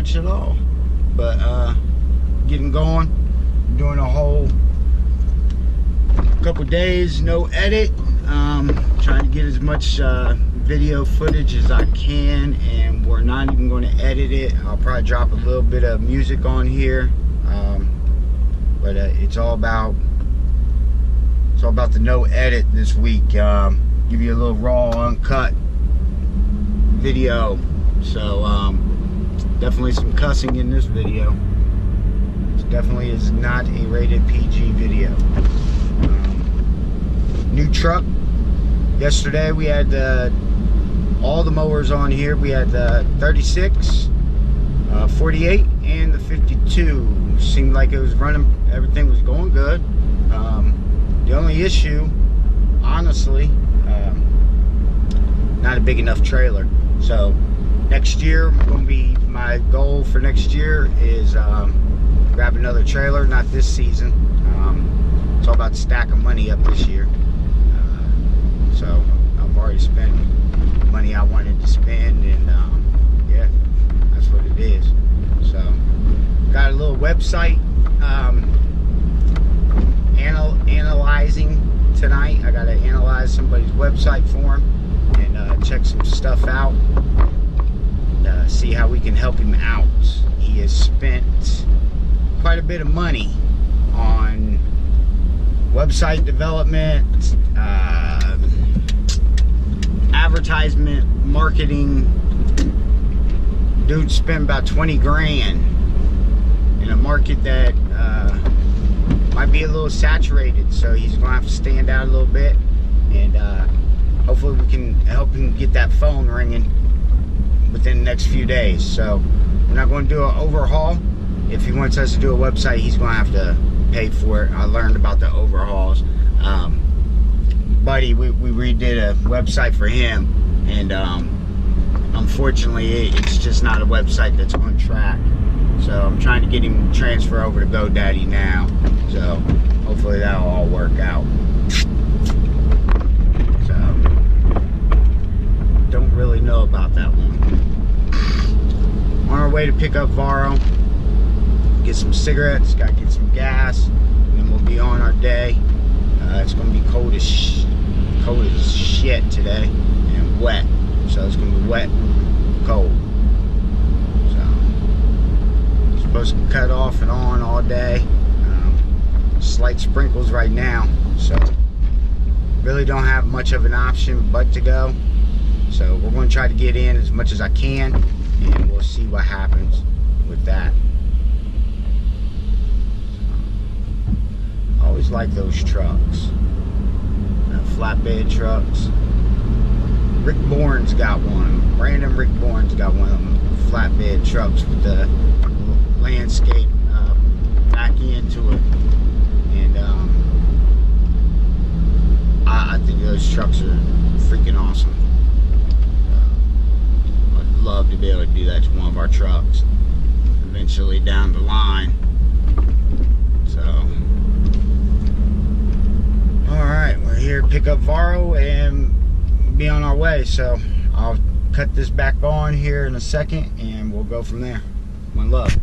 much at all. But getting going, doing a whole couple days, no edit. Trying to get as much video footage as I can, and we're not even going to edit it. I'll probably drop a little bit of music on here, but it's all about the no edit this week. Give you a little raw, uncut video. So definitely some cussing in this video. It definitely is not a rated PG video. New truck. Yesterday we had all the mowers on here. We had the 36, 48, and the 52. Seemed like it was running, everything was going good. The only issue, honestly, not a big enough trailer. So next year, my goal for next year is grab another trailer. Not this season. It's all about stacking money up this year. So I've already spent the money I wanted to spend, and yeah, that's what it is. So got a little website analyzing tonight. I gotta analyze somebody's website for him and check some stuff out, and see how we can help him out. He has spent quite a bit of money on website development, advertisement, marketing. Dude spent about 20 grand in a market that might be a little saturated, so he's gonna have to stand out a little bit, and hopefully we can help him get that phone ringing within the next few days. So we're not going to do an overhaul. If he wants us to do a website, he's going to have to pay for it. I learned about the overhauls. Buddy, we redid a website for him, and unfortunately it's just not a website that's on track. So I'm trying to get him to transfer over to GoDaddy now. So hopefully that'll all work out. So don't really know about that one. On our way to pick up Varro, get some cigarettes, gotta get some gas, and then we'll be on our day. It's gonna be cold as shit today, and wet. So it's gonna be wet, cold. So supposed to cut off and on all day. Slight sprinkles right now, so really don't have much of an option but to go. So we're going to try to get in as much as I can, and we'll see what happens with that. I always like those trucks, flatbed trucks. Rick Bourne's got one. Brandon Rick Bourne's got one of them flatbed trucks with the landscape back into it, and I think those trucks are freaking awesome. I'd love to be able to do that to one of our trucks eventually down the line. So alright, we're here to pick up Varro and be on our way. So I'll cut this back on here in a second, and we'll go from there. One love.